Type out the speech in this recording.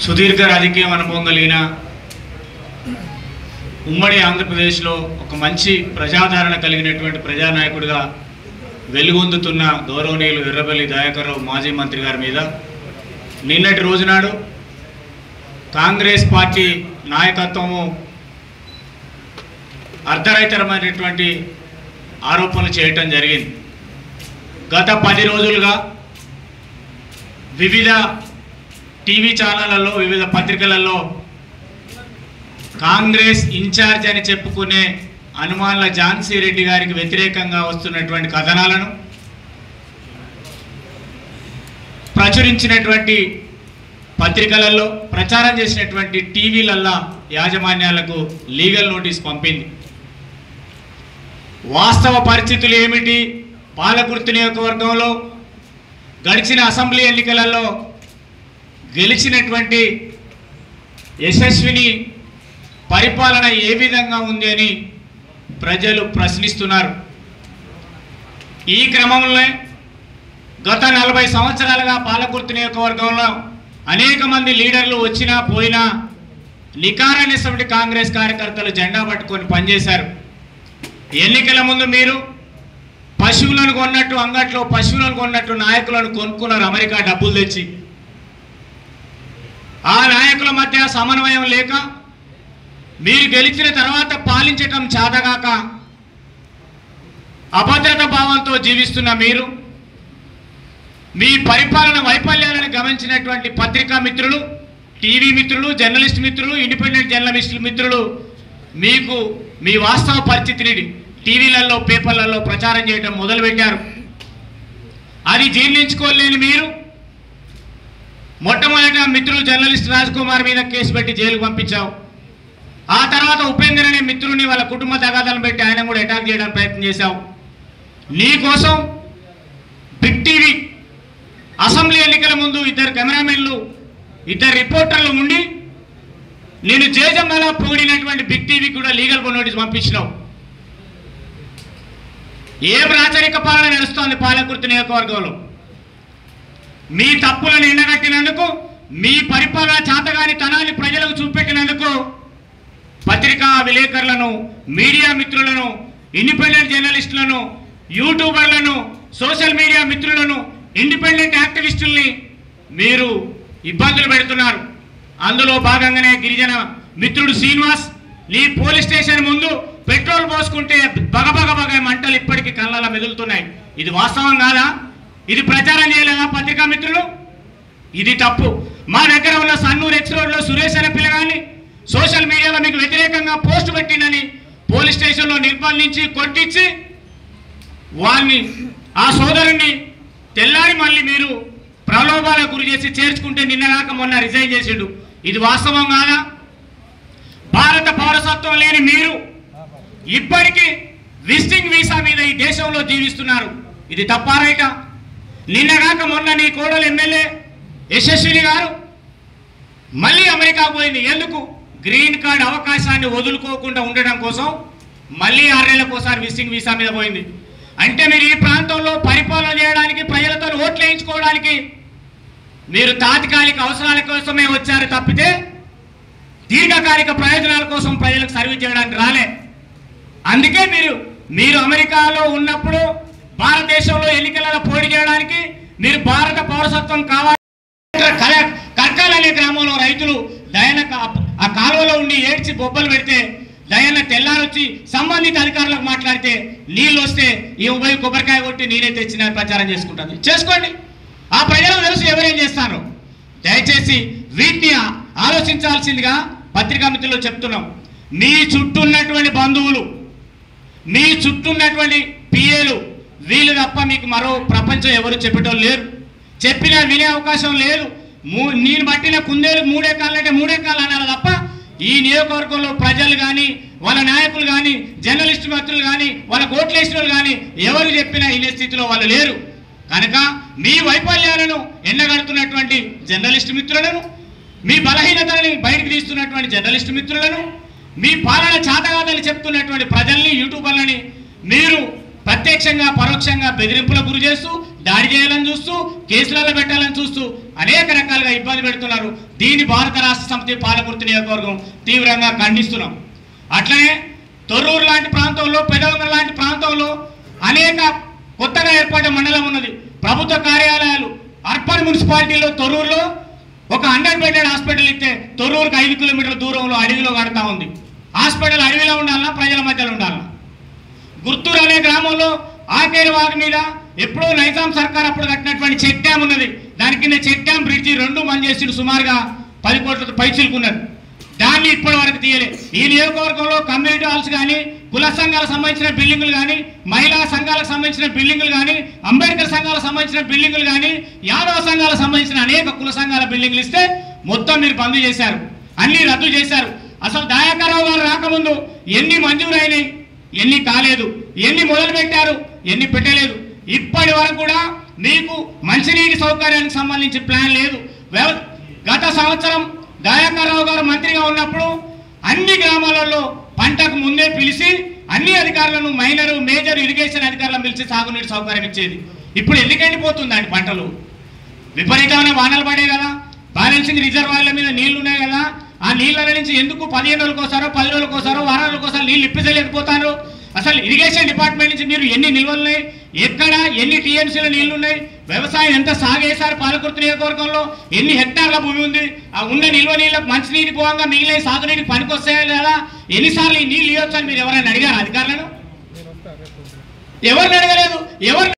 సుదీర్ఘ రాజకీయ అనుభవం కలిగిన ఉమ్మడి ఆంధ్రప్రదేశ్లో ఒక మంచి ప్రజాదరణ కలిగినటువంటి ప్రజానాయకుడిగా వెలుగొందుతున్న గౌరవనీయులు ఎర్రబెల్లి దయాకర్ రావు మాజీ మంత్రి గారి మీద నిన్నటి రోజునాడు కాంగ్రెస్ పార్టీ నాయకత్వము అర్ధరహితమైనటువంటి ఆరోపణలు చేయటం జరిగింది. గత 10 రోజులుగా వివిధ టీవీ ఛానళ్లలో వివిధ పత్రికలలో కాంగ్రెస్ ఇన్ఛార్జ్ అని చెప్పుకునే హనుమాన్ల ఝాన్సీ రెడ్డి గారికి వ్యతిరేకంగా వస్తున్నటువంటి కథనాలను ప్రచురించినటువంటి పత్రికలలో ప్రచారం చేసినటువంటి టీవీలల్లో యాజమాన్యాలకు లీగల్ నోటీస్ పంపింది. వాస్తవ పరిస్థితులు ఏమిటి? పాలకుర్తి నియోజకవర్గంలో గడిచిన అసెంబ్లీ ఎన్నికలలో గెలిచినటువంటి యశస్విని పరిపాలన ఏ విధంగా ఉంది అని ప్రజలు ప్రశ్నిస్తున్నారు. ఈ క్రమంలో గత 40 సంవత్సరాలుగా పాలకుర్తి నియోజకవర్గంలో అనేక మంది లీడర్లు వచ్చినా పోయినా నికారైనటువంటి కాంగ్రెస్ కార్యకర్తలు జెండా పట్టుకొని పనిచేశారు. ఎన్నికల ముందు మీరు పశువులను కొన్నట్టు అంగట్లో పశువులను కొన్నట్టు నాయకులను కొనుక్కున్నారు అమెరికా డబ్బులు తెచ్చి. ఆ నాయకుల మధ్య సమన్వయం లేక మీరు గెలిచిన తర్వాత పాలించటం చాతగాక అభద్రత భావంతో జీవిస్తున్న మీరు మీ పరిపాలన వైఫల్యాలను గమనించినటువంటి పత్రికా మిత్రులు, టీవీ మిత్రులు, జర్నలిస్ట్ మిత్రులు, ఇండిపెండెంట్ జర్నలిస్ట్ మిత్రులు మీకు మీ వాస్తవ పరిస్థితిని టీవీలలో పేపర్లలో ప్రచారం చేయడం మొదలుపెట్టారు. అది జీర్ణించుకోలేని మీరు మొట్టమొదట మిత్రులు జర్నలిస్ట్ రాజ్ కుమార్ మీద కేసు పెట్టి జైలుకు పంపించావు. ఆ తర్వాత ఉపేందర్ అనే మిత్రుని వాళ్ళ కుటుంబ తగాదాలను పెట్టి ఆయన కూడా అటాక్ చేయడానికి ప్రయత్నం చేశావు. నీకోసం బిగ్ టీవీ అసెంబ్లీ ఎన్నికల ముందు 2 కెమెరామెన్లు 2 రిపోర్టర్లు ఉండి నేను జేజమ్మలా పొగిడినటువంటి బిగ్ టీవీ కూడా లీగల్ నోటీస్ పంపించినావు. ఏం రాచరిక పాలన నడుస్తోంది పాలకుర్తి నియోజకవర్గంలో? మీ తప్పులను ఎండగట్టినందుకు, మీ పరిపాలన చాతగాని తనాన్ని ప్రజలకు చూపెట్టినందుకు పత్రికా విలేకరులను, మీడియా మిత్రులను, ఇండిపెండెంట్ జర్నలిస్టులను, యూట్యూబర్లను, సోషల్ మీడియా మిత్రులను, ఇండిపెండెంట్ యాక్టివిస్టుల్ని మీరు ఇబ్బందులు పెడుతున్నారు. అందులో భాగంగానే గిరిజన మిత్రుడు శ్రీనివాస్ నీ పోలీస్ స్టేషన్ ముందు పెట్రోల్ పోసుకుంటే బగబగబగ మంటలు ఇప్పటికీ కళ్ళలా మెదులుతున్నాయి. ఇది వాస్తవం కాదా? ఇది ప్రచారం చేయలేదా పత్రికా మిత్రులు? ఇది తప్పు. మా దగ్గర ఉన్న సన్నూరు ఎక్స్ రోడ్లో సురేష్ అనే పిల్లగాన్ని సోషల్ మీడియాలో మీకు వ్యతిరేకంగా పోస్ట్ పెట్టిందని పోలీస్ స్టేషన్లో నిర్బంధించి కొట్టించి వారిని ఆ సోదరుణ్ణి తెల్లారి మళ్ళీ మీరు ప్రలోభాలకు గురి చేసి చేర్చుకుంటే నిన్నగాక మొన్న రిజైన్ చేసిండు. ఇది వాస్తవం కాదా? భారత పౌరసత్వం లేని మీరు ఇప్పటికీ విజిటింగ్ వీసా మీద ఈ దేశంలో జీవిస్తున్నారు. ఇది తప్పా రైటా? నిన్నగాక మొన్న నీ కోడలు ఎమ్మెల్యే యశస్విని గారు మళ్ళీ అమెరికా పోయింది. ఎందుకు? గ్రీన్ కార్డ్ అవకాశాన్ని వదులుకోకుండా ఉండడం కోసం మళ్ళీ 6 నెలలకోసారి విజిటింగ్ వీసా మీద పోయింది. అంటే మీరు ఈ ప్రాంతంలో పరిపాలన చేయడానికి, ప్రజలతో ఓట్లు వేయించుకోవడానికి మీరు తాత్కాలిక అవసరాల కోసమే వచ్చారు తప్పితే దీర్ఘకాలిక ప్రయోజనాల కోసం ప్రజలకు సర్వీస్ చేయడానికి రాలే. అందుకే మీరు అమెరికాలో ఉన్నప్పుడు భారతదేశంలో ఎన్నికలలో పోటీ చేయడానికి మీరు భారత పౌరసత్వం కావాలి. కర్కాల్ అనే గ్రామంలో రైతులు దయన ఆ కాలువలో ఉండి ఏడ్చి బొబ్బలు పెడితే దయన్న తెల్లారొచ్చి సంబంధిత అధికారులకు మాట్లాడితే నీళ్ళు వస్తే ఈ ఉభయ కొబ్బరికాయ కొట్టి నేనే తెచ్చిన ప్రచారం చేసుకుంటుంది. చేసుకోండి. ఆ ప్రజలకు తెలుసు ఎవరేం చేస్తారో. దయచేసి వీటిని ఆలోచించాల్సిందిగా పత్రికా మిత్రులు చెప్తున్నాం. మీ చుట్టూ ఉన్నటువంటి బంధువులు, మీ చుట్టూ ఉన్నటువంటి పిఏలు వీళ్ళు తప్ప మీకు మరో ప్రపంచం ఎవరు చెప్పేటోళ్ళు లేరు. చెప్పినా వినే అవకాశం లేదు. నేను పట్టిన కుందేలు 3 కాళ్ళు అంటే 3 కాళ్ళు అన్నారు తప్ప ఈ నియోజకవర్గంలో ప్రజలు కానీ, వాళ్ళ నాయకులు కానీ, జర్నలిస్టు మిత్రులు కానీ, వాళ్ళ కోట్లేసిన వాళ్ళు కానీ ఎవరు చెప్పినా ఇనే స్థితిలో వాళ్ళు లేరు. కనుక మీ వైఫల్యాలను ఎండగడుతున్నటువంటి జర్నలిస్టు మిత్రులను, మీ బలహీనతలని బయటకు తీస్తున్నటువంటి జర్నలిస్టు మిత్రులను, మీ పాలన చాతగాదని చెప్తున్నటువంటి ప్రజల్ని, యూట్యూబర్లని మీరు ప్రత్యక్షంగా పరోక్షంగా బెదిరింపులకు గురి చేస్తూ దాడి చేయాలని చూస్తూ కేసులలో పెట్టాలని చూస్తూ అనేక రకాలుగా ఇబ్బంది పెడుతున్నారు. దీన్ని భారత రాష్ట్ర సమితి పాలకుర్తి నియోజకవర్గం తీవ్రంగా ఖండిస్తున్నాం. అట్లనే తొర్రూరు లాంటి ప్రాంతంలో, పెదవంగ లాంటి ప్రాంతంలో అనేక కొత్తగా ఏర్పడ్డ మండలం ఉన్నది. ప్రభుత్వ కార్యాలయాలు అర్బన్ మున్సిపాలిటీలో తొర్రూరులో ఒక 100 బెడెడ్ హాస్పిటల్ ఇస్తే తొర్రూరుకు 5 కిలోమీటర్ల దూరంలో అడవిలో కడతా ఉంది. హాస్పిటల్ అడవిలో ఉండాలన్నా ప్రజల మధ్యలో ఉండాలన్నా? గుర్తూరు అనే గ్రామంలో ఆకేరు వాగు మీద ఎప్పుడో నైజాం సర్కార్ అప్పుడు కట్టినటువంటి చెక్ డ్యామ్ ఉన్నది. దాని కింద చెక్ డ్యామ్ బ్రిడ్జి 2 మంది చేసి సుమారుగా 10 కోట్లతో పైచిలుకున్నది. దాన్ని ఇప్పటి వరకు తీయలే. ఈ నియోజకవర్గంలో కమ్యూనిటీ హాల్స్ కానీ, కుల సంఘాలకు సంబంధించిన బిల్డింగులు కానీ, మహిళా సంఘాలకు సంబంధించిన బిల్డింగులు కానీ, అంబేద్కర్ సంఘాలకు సంబంధించిన బిల్డింగులు కానీ, యాదవ సంఘాలకు సంబంధించిన అనేక కుల సంఘాల బిల్డింగులు ఇస్తే మొత్తం మీరు బంద్ చేశారు, అన్ని రద్దు చేశారు. అసలు దయాకర్రావు గారు రాకముందు ఎన్ని మంజూరైనాయి, ఎన్ని కాలేదు, ఎన్ని మొదలు పెట్టారు, ఎన్ని పెట్టలేదు. ఇప్పటి వరకు కూడా మీకు మంచినీటి సౌకర్యానికి సంబంధించి ప్లాన్ లేదు. గత సంవత్సరం దయాకర్రావు గారు మంత్రిగా ఉన్నప్పుడు అన్ని గ్రామాలలో పంటకు ముందే పిలిచి అన్ని అధికారులను మైనర్, మేజర్ ఇరిగేషన్ అధికారులను పిలిచి సాగునీటి సౌకర్యం ఇచ్చేది. ఇప్పుడు ఎందుకు ఎండిపోతుందండి పంటలు? విపరీతమైన వానలు పడే కదా, బ్యాలెన్సింగ్ రిజర్వాయర్ల మీద నీళ్లు ఉన్నాయి కదా, ఆ నీళ్ళ నుంచి ఎందుకు 15 రోజులకోసారో 10 రోజులకోసారో వారాలకోసారో నీళ్ళు ఇప్పించలేకపోతారు? అసలు ఇరిగేషన్ డిపార్ట్మెంట్ నుంచి మీరు ఎన్ని నిల్వలు ఉన్నాయి, ఎక్కడ ఎన్ని టీఎంసీల నీళ్లు ఉన్నాయి, వ్యవసాయం ఎంత సాగేశారు, పాలకుర్తి నియోజకవర్గంలో ఎన్ని హెక్టార్ల భూమి ఉంది, ఆ ఉన్న నిల్వ నీళ్ళకు మంచినీటి పోగా మిగిలిన సాగునీటికి పనికొస్తాయా లేదా, ఎన్నిసార్లు ఈ నీళ్ళు ఇవ్వచ్చు అని మీరు ఎవరైనా అడిగారు అధికారులను? ఎవరిని అడగలేదు. ఎవరు